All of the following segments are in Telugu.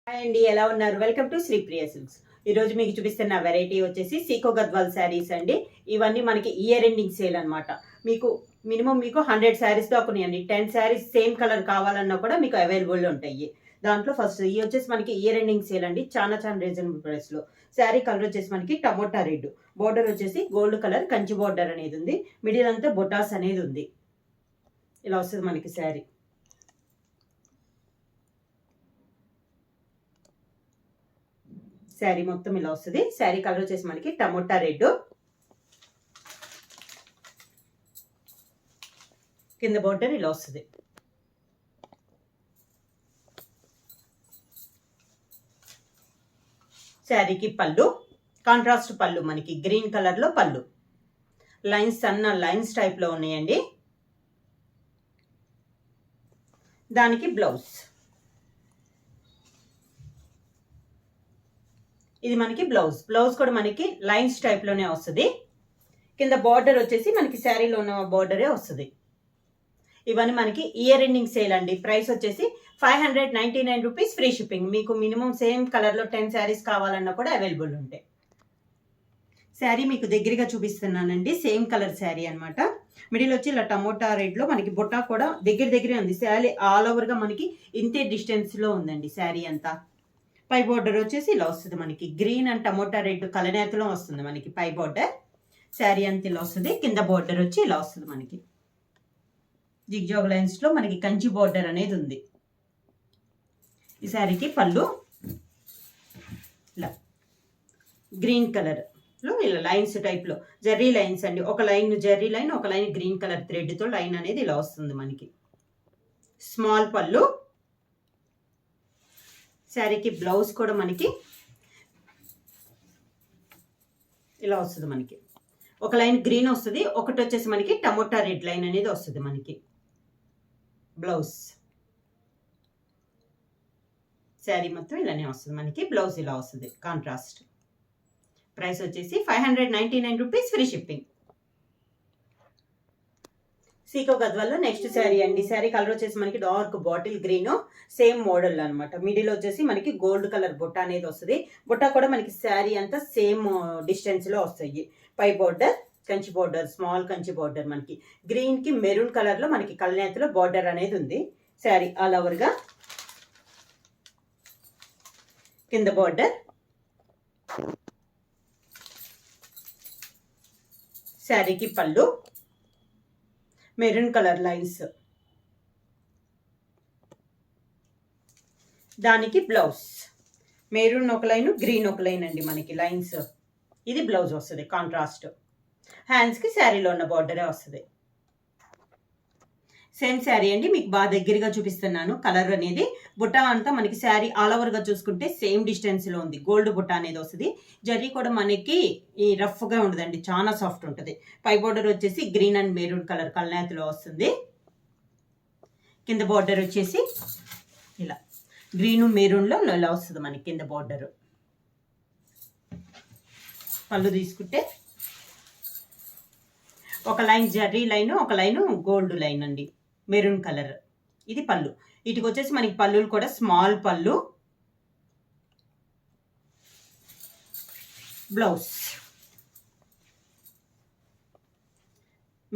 హాయ్ అండి, ఎలా ఉన్నారు? Welcome to Sripriya silks. ఈరోజు మీకు చూపిస్తున్న వెరైటీ వచ్చేసి సీకో గద్వాల్ శారీస్ అండి. ఇవన్నీ మనకి ఇయర్ ఎండింగ్ సేల్ అనమాట. మీకు మినిమం 100 శారీస్ దాకా ఉన్నాయండి. 10 శారీస్ సేమ్ కలర్ కావాలన్నా కూడా మీకు అవైలబుల్ ఉంటాయి. దాంట్లో ఫస్ట్ ఇవి వచ్చేసి మనకి ఇయర్ ఎండింగ్ సేల్ అండి. చాలా రీజనబుల్ ప్రైస్ లో. శారీ కలర్ వచ్చేసి మనకి టమోటా రెడ్, బోర్డర్ వచ్చేసి గోల్డ్ కలర్ కంచి బోర్డర్ అనేది ఉంది. మిడిల్ అంతా బొటాస్ అనేది ఉంది. ఇలా వస్తుంది మనకి శారీ. శారీ మొత్తం ఇలా వస్తుంది. శారీ కలర్ వచ్చేసి మనకి టమోటా రెడ్, కింద బోర్డర్ ఇలా వస్తుంది. శారీకి పళ్ళు, కాంట్రాస్ట్ పళ్ళు, మనకి గ్రీన్ కలర్ లో పళ్ళు. లైన్స్ సన్న లైన్స్ టైప్ లో ఉన్నాయండి. దానికి బ్లౌజ్. ఇది మనకి బ్లౌజ్ కూడా మనకి లైన్స్ టైప్ లోనే వస్తుంది. కింద బార్డర్ వచ్చేసి మనకి శారీలో ఉన్న బార్డరే వస్తుంది. ఇవన్నీ మనకి ఇయర్ ఎండింగ్ సేల్ అండి. ప్రైస్ వచ్చేసి 599 రూపీస్, ఫ్రీ షిప్పింగ్. మీకు మినిమం సేమ్ కలర్ లో 10 శారీస్ కావాలన్నా కూడా అవైలబుల్ ఉంటాయి. శారీ మీకు దగ్గరగా చూపిస్తున్నానండి. సేమ్ కలర్ శారీ అనమాట. మిడిల్ వచ్చి ఇలా టమోటా రెడ్ లో మనకి బొట్టా కూడా దగ్గరే ఉంది. శారీ ఆల్ ఓవర్ గా మనకి ఇంతే డిస్టెన్స్ లో ఉందండి శారీ అంతా. పై బోర్డర్ వచ్చేసి ఇలా వస్తుంది మనకి. గ్రీన్ అండ్ టమోటా రెడ్ కలనేతలో వస్తుంది మనకి పై బోర్డర్. శారీ అంతా ఇలా వస్తుంది. కింద బోర్డర్ వచ్చి ఇలా వస్తుంది మనకి. జిగ్జాగ్ లైన్స్ లో మనకి కంచి బోర్డర్ అనేది ఉంది. ఈ శారీకి పళ్ళు ఇలా గ్రీన్ కలర్ లో ఇలా లైన్స్ టైప్ లో జెర్రీ లైన్స్ అండి. ఒక లైన్ జెర్రీ లైన్, ఒక లైన్ గ్రీన్ కలర్ థ్రెడ్ తో లైన్ అనేది ఇలా వస్తుంది మనకి. స్మాల్ పళ్ళు. శారీకి బ్లౌజ్ కూడా మనకి ఇలా వస్తుంది మనకి. ఒక లైన్ గ్రీన్ వస్తుంది, ఒకటి వచ్చేసి మనకి టమోటా రెడ్ లైన్ అనేది వస్తుంది మనకి బ్లౌజ్. శారీ మొత్తం ఇలానే వస్తుంది మనకి. బ్లౌజ్ ఇలా వస్తుంది కాంట్రాస్ట్. ప్రైస్ వచ్చేసి 599 రూపీస్, ఫ్రీ షిప్పింగ్. సీకో గద్వాల్లో నెక్స్ట్ శారీ అండి. శారీ కలర్ వచ్చేసి మనకి dark bottle green, same model అనమాట. మిడిల్ వచ్చేసి మనకి గోల్డ్ కలర్ బుట్ట అనేది వస్తుంది. బుట్ట కూడా మనకి శారీ అంతా సేమ్ డిస్టెన్స్ లో వస్తాయి. పై border Kanchi border, small Kanchi border. మనకి గ్రీన్ కి మెరూన్ కలర్ లో మనకి కలనేతలో బోర్డర్ అనేది ఉంది. శారీ ఆల్ ఓవర్ గా కింద బోర్డర్. శారీకి పళ్ళు మెరూన్ కలర్ లైన్స్. దానికి బ్లౌజ్. మెరూన్ ఒక లైన్, గ్రీన్ ఒక లైన్ అండి మనకి లైన్స్. ఇది బ్లౌజ్ వస్తుంది కాంట్రాస్ట్. హ్యాండ్స్ కి శారీలో ఉన్న బార్డరే వస్తుంది. సేమ్ శారీ అండి. మీకు బాగా దగ్గరగా చూపిస్తున్నాను. కలర్ అనేది బుట్ట అంతా మనకి శారీ ఆల్ ఓవర్ గా చూసుకుంటే సేమ్ డిస్టెన్స్ లో ఉంది. గోల్డ్ బుట్ట అనేది వస్తుంది. జరీ కూడా మనకి ఈ రఫ్ గా ఉండదండి, చాలా సాఫ్ట్ ఉంటుంది. పై బోర్డర్ వచ్చేసి గ్రీన్ అండ్ మెరూన్ కలర్ కలనేతలో వస్తుంది. కింద బోర్డర్ వచ్చేసి ఇలా గ్రీన్ మెరూన్ లో ఇలా వస్తుంది మనకి కింద బోర్డర్. పళ్ళు తీసుకుంటే ఒక లైన్ జరీ లైన్, ఒక లైన్ గోల్డ్ లైన్ అండి, మెరూన్ కలర్. ఇది పళ్ళు. వీటికి వచ్చేసి మనకి పళ్ళులు కూడా స్మాల్ పళ్ళు. Blouse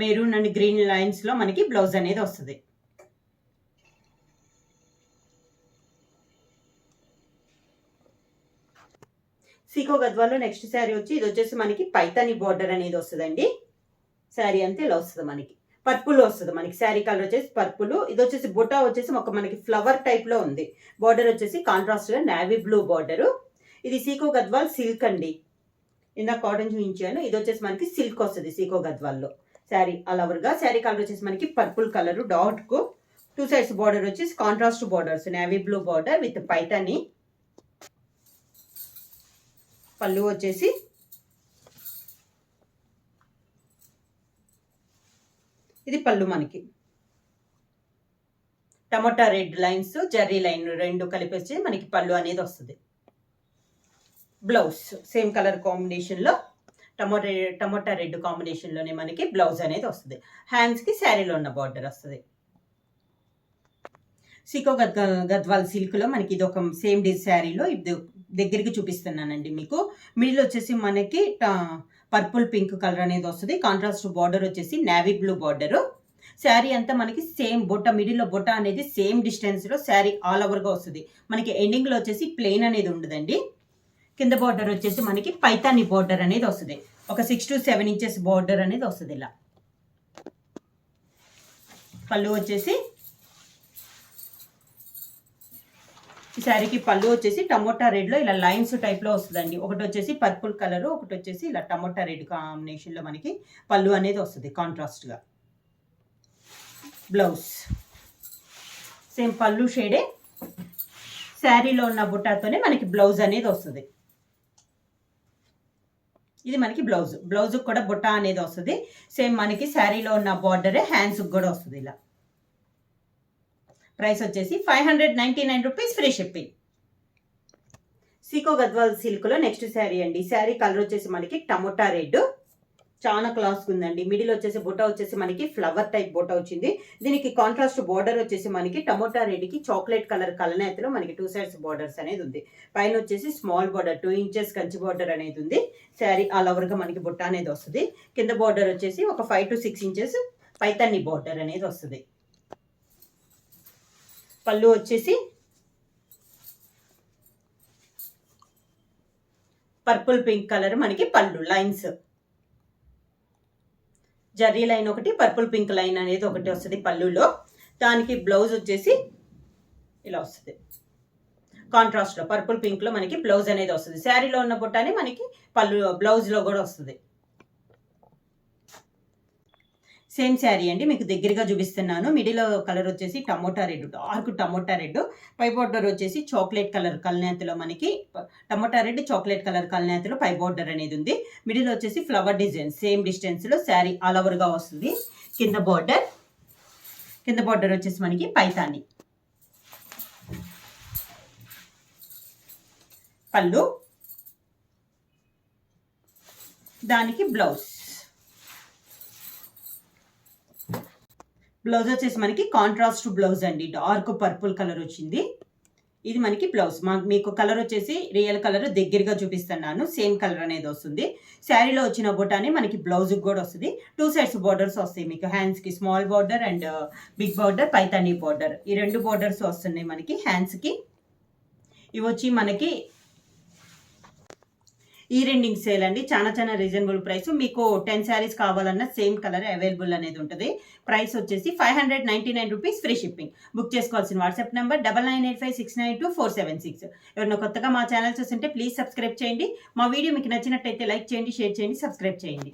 maroon and green lines లో మనకి బ్లౌజ్ అనేది వస్తుంది. సీకో గద్వాల్లో నెక్స్ట్ శారీ వచ్చి ఇది వచ్చేసి మనకి పైతాని బోర్డర్ అనేది వస్తుందండి. శారీ అంతా ఇలా వస్తుంది మనకి. పర్పుల్ వస్తుంది మనకి. శారీ కలర్ వచ్చేసి పర్పుల్. ఇది వచ్చేసి బుట్ట వచ్చేసి ఒక మనకి ఫ్లవర్ టైప్ లో ఉంది. బార్డర్ వచ్చేసి కాంట్రాస్ట్ గా నేవీ బ్లూ బార్డర్. ఇది సీకో గద్వాల్ సిల్క్ అండి. ఇందాక కాటన్ చూపించాను. ఇది వచ్చేసి మనకి సిల్క్ వస్తుంది సీకో గద్వాల్లో. శారీ ఆల్ ఓవర్ గా. శారీ కలర్ వచ్చేసి మనకి పర్పుల్ కలర్ డాట్ కు 2 సైడ్స్ బార్డర్ వచ్చేసి contrast borders, navy blue border with Paithani. పళ్ళు వచ్చేసి ఇది పళ్ళు మనకి. Tomato red lines, Jerry line రెండు కలిపేసి మనకి పళ్ళు అనేది వస్తుంది. బ్లౌజ్ సేమ్ కలర్ కాంబినేషన్ లో టమోటా రెడ్ కాంబినేషన్ లోనే మనకి బ్లౌజ్ అనేది వస్తుంది. హ్యాండ్స్ కి శారీలో ఉన్న బార్డర్ వస్తుంది. సీకో గద్వాల్ సిల్క్లో మనకి ఇది ఒక సేమ్ శారీలో ఇది దగ్గరికి చూపిస్తున్నానండి మీకు. మిడిల్ వచ్చేసి మనకి పర్పుల్ పింక్ కలర్ అనేది వస్తుంది. కాంట్రాస్ట్ బార్డర్ వచ్చేసి నేవీ బ్లూ బార్డరు. శారీ అంతా మనకి సేమ్ బొట్ట, మిడిల్లో బొట్ట అనేది సేమ్ డిస్టెన్స్లో శారీ ఆల్ ఓవర్గా వస్తుంది. మనకి ఎండింగ్లో వచ్చేసి ప్లెయిన్ అనేది ఉండదండి. కింద బార్డర్ వచ్చేసి మనకి పైతాని బార్డర్ అనేది వస్తుంది. ఒక 6 to 7 ఇంచెస్ బార్డర్ అనేది వస్తుంది. ఇలా పళ్ళు వచ్చేసి ఈ శారీకి పళ్ళు వచ్చేసి టమోటా రెడ్లో ఇలా లైన్స్ టైప్లో వస్తుందండి. ఒకటి వచ్చేసి పర్పుల్ కలరు, ఒకటి వచ్చేసి ఇలా టమోటా రెడ్ కాంబినేషన్లో మనకి పళ్ళు అనేది వస్తుంది కాంట్రాస్ట్గా. బ్లౌజ్ సేమ్ పళ్ళు షేడే, శారీలో ఉన్న బుట్టాతోనే మనకి బ్లౌజ్ అనేది వస్తుంది. ఇది మనకి బ్లౌజ్ కూడా బుట్ట అనేది వస్తుంది. సేమ్ మనకి శారీలో ఉన్న బార్డరే హ్యాండ్స్కి కూడా వస్తుంది. ఇలా ప్రైస్ వచ్చేసి 599 రూపీస్, ఫ్రీ షిప్పింగ్. సీకో గద్వాల్ సిల్క్లో నెక్స్ట్ శారీ అండి. శారీ కలర్ వచ్చేసి మనకి టమోటా రెడ్, చాలా క్లాస్ ఉందండి. మిడిల్ వచ్చేసి బుట్ట వచ్చేసి మనకి ఫ్లవర్ టైప్ బుట్ట వచ్చింది. దీనికి కాంట్రాస్ట్ బార్డర్ వచ్చేసి మనకి టమోటా రెడ్కి చాక్లెట్ కలర్ కలనేతలో మనకి 2 sides బార్డర్స్ అనేది ఉంది. పైన వచ్చేసి small border 2 inches Kanchi border అనేది ఉంది. శారీ ఆల్ ఓవర్గా మనకి బుట్ట అనేది వస్తుంది. కింద బార్డర్ వచ్చేసి ఒక 5 to 6 inches పైతాని బార్డర్ అనేది వస్తుంది. పళ్ళు వచ్చేసి పర్పుల్ పింక్ కలర్ మనకి పళ్ళు లైన్స్, జర్రీ లైన్ ఒకటి, పర్పుల్ పింక్ లైన్ అనేది ఒకటి వస్తుంది పళ్ళులో. దానికి బ్లౌజ్ వచ్చేసి ఇలా వస్తుంది. కాంట్రాస్ట్లో పర్పుల్ పింక్లో మనకి బ్లౌజ్ అనేది వస్తుంది. శారీలో ఉన్న బుట్టానే మనకి పళ్ళు బ్లౌజ్లో కూడా వస్తుంది. సేమ్ శారీ అండి, మీకు దగ్గరగా చూపిస్తున్నాను. మిడిల్ కలర్ వచ్చేసి tomato red, dark tomato red. పై బార్డర్ వచ్చేసి చాక్లెట్ కలర్ కల్నేతలో మనకి టమోటా రెడ్ చాక్లెట్ కలర్ కల్నేతలో పై బార్డర్ అనేది ఉంది. మిడిల్ వచ్చేసి ఫ్లవర్ డిజైన్ సేమ్ డిస్టెన్స్లో శారీ ఆల్ ఓవర్గా వస్తుంది. కింద బార్డర్ వచ్చేసి మనకి పైతాని. పళ్ళు, దానికి బ్లౌజ్ వచ్చేసి మనకి కాంట్రాస్ట్ బ్లౌజ్ అండి. డార్క్ పర్పుల్ కలర్ వచ్చింది. ఇది మనకి బ్లౌజ్. మీకు కలర్ వచ్చేసి రియల్ కలర్ దగ్గరగా చూపిస్తున్నాను. సేమ్ కలర్ అనేది వస్తుంది. శారీలో వచ్చిన బొటానే మనకి బ్లౌజ్కి కూడా వస్తుంది. 2 sides బార్డర్స్ వస్తాయి మీకు. హ్యాండ్స్కి small border and big border, Paithani border, ఈ 2 బార్డర్స్ వస్తున్నాయి మనకి హ్యాండ్స్కి. ఇవి వచ్చి మనకి ఈ రెండింగ్ సేల్ అండి. చాలా రీజనబుల్ ప్రైస్. మీకు 10 sarees కావాలన్నా సేమ్ కలర్ అవైలబుల్ అనేది ఉంటుంది. ప్రైస్ వచ్చేసి 599 రూపీస్, ఫ్రీ షిప్పింగ్. బుక్ చేసుకోవాల్సిన వాట్సాప్ నెంబర్ 9985692476. ఎవరైనా కొత్తగా మా ఛానల్ చూస్తుంటే ప్లీజ్ సబ్స్క్రైబ్ చేయండి. మా వీడియో మీకు నచ్చినట్టయితే లైక్ చేయండి, షేర్ చేయండి, సబ్స్క్రైబ్ చేయండి.